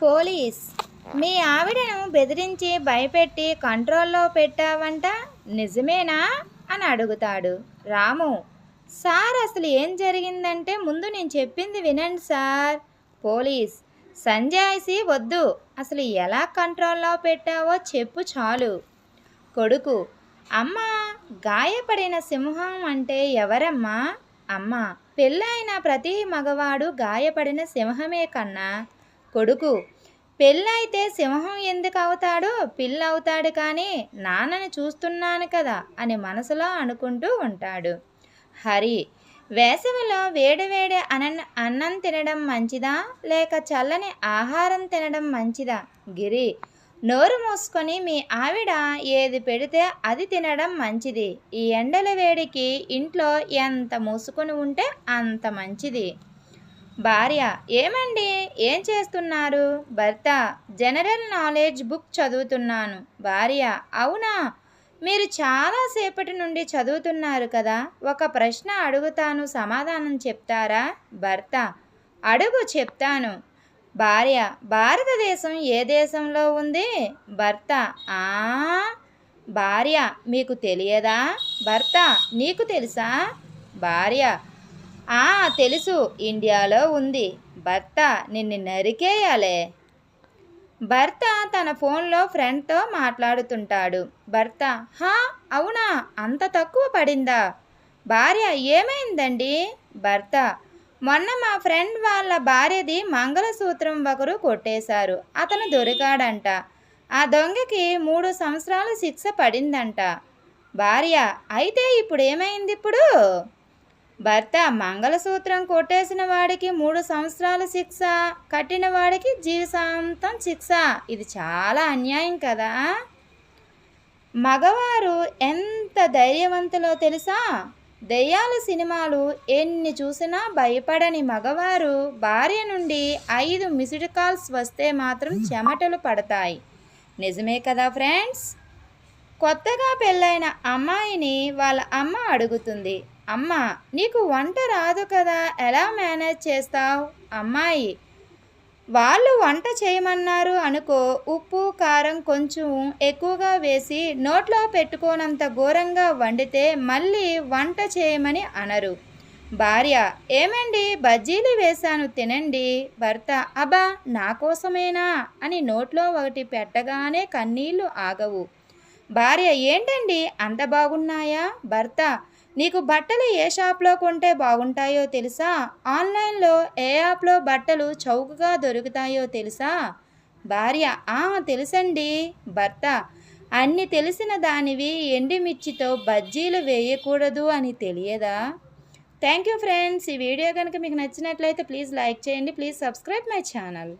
Police మీ ఆవిడను బెదిరించి భయపెట్టి కంట్రోల్లో పెట్టావంట, నిజమేనా అని అడుగుతాడు. రాము, సార్ అసలు ఏం జరిగిందంటే ముందు నేను చెప్పింది వినండి సార్. పోలీస్, సంజాయిషి వద్దు, అసలు ఎలా కంట్రోల్లో పెట్టావో చెప్పు చాలు. కొడుకు, అమ్మ, గాయపడిన సింహం అంటే ఎవరమ్మా? అమ్మ, పెళ్ళైన ప్రతి మగవాడు గాయపడిన సింహమే కన్నా. కొడుకు, పెళ్ళైతే సింహం ఎందుకు అవుతాడు, పిల్ల అవుతాడు కానీ నాన్నని చూస్తున్నాను కదా అని మనసులో అనుకుంటూ ఉంటాడు. హరి, వేసవిలో వేడివేడి అన్నం తినడం మంచిదా లేక చల్లని ఆహారం తినడం మంచిదా? గిరి, నోరు మూసుకొని మీ ఆవిడ ఏది పెడితే అది తినడం మంచిది. ఈ ఎండల వేడికి ఇంట్లో ఎంత మూసుకొని ఉంటే అంత మంచిది. భార్య, ఏమండి ఏం చేస్తున్నారు? భర్త, జనరల్ నాలెడ్జ్ బుక్ చదువుతున్నాను. భార్య, అవునా, మీరు చాలాసేపటి నుండి చదువుతున్నారు కదా, ఒక ప్రశ్న అడుగుతాను, సమాధానం చెప్తారా? భర్త, అడుగు, చెప్తాను. భార్య, భారతదేశం ఏ దేశంలో ఉంది? భర్త, భార్య, మీకు తెలియదా? భర్త, నీకు తెలుసా? భార్య, తెలుసు, ఇండియాలో ఉంది. భర్త, నిన్ను నరికేయాలే. భర్త తన ఫోన్లో ఫ్రెండ్తో మాట్లాడుతుంటాడు. భర్త, అవునా, అంత తక్కువ పడిందా? భార్య, ఏమైందండి? భర్త, మొన్న మా ఫ్రెండ్ వాళ్ళ భార్యది మంగళసూత్రం ఒకరు కొట్టేశారు, అతను దొరికాడంట. ఆ దొంగకి 3 సంవత్సరాలు శిక్ష పడిందంట. భార్య, అయితే ఇప్పుడు ఏమైంది ఇప్పుడు? భర్త, మంగళసూత్రం కొట్టేసిన వాడికి 3 సంవత్సరాలు శిక్ష, కట్టిన వాడికి జీవితాంతం శిక్ష. ఇది చాలా అన్యాయం కదా. మగవారు ఎంత ధైర్యవంతులో తెలుసా? దెయ్యాల సినిమాలు ఎన్ని చూసినా భయపడని మగవారు భార్య నుండి 5 మిస్డ్ కాల్స్ వస్తే మాత్రం చెమటలు పడతాయి. నిజమే కదా ఫ్రెండ్స్? కొత్తగా పెళ్ళైన అమ్మాయిని వాళ్ళ అమ్మ అడుగుతుంది, అమ్మ, నీకు వంట రాదు కదా, ఎలా మేనేజ్ చేస్తావు? అమ్మాయి, వాళ్ళు వంట చేయమన్నారు అనుకో, ఉప్పు కారం కొంచెం ఎక్కువగా వేసి నోట్లో పెట్టుకోనంత ఘోరంగా వండితే మళ్ళీ వంట చేయమని అనరు. భార్య, ఏమండి బజ్జీలు వేశాను తినండి. భర్త, అబ్బా, నా కోసమేనా అని నోట్లో ఒకటి పెట్టగానే కన్నీళ్లు ఆగవు. భార్య, ఏంటండి అంత బాగున్నాయా? భర్త, నీకు బట్టలు ఏ షాప్లో కొంటే బాగుంటాయో తెలుసా? ఆన్లైన్లో ఏ యాప్లో బట్టలు చౌకగా దొరుకుతాయో తెలుసా? భార్య, తెలుసండి. భర్త, అన్ని తెలిసిన దానివి ఎండుమిర్చితో బజ్జీలు వేయకూడదు అని తెలియదా? Thank you friends. ఈ వీడియో కనుక మీకు నచ్చినట్లయితే ప్లీజ్ లైక్ చేయండి. Please subscribe my channel.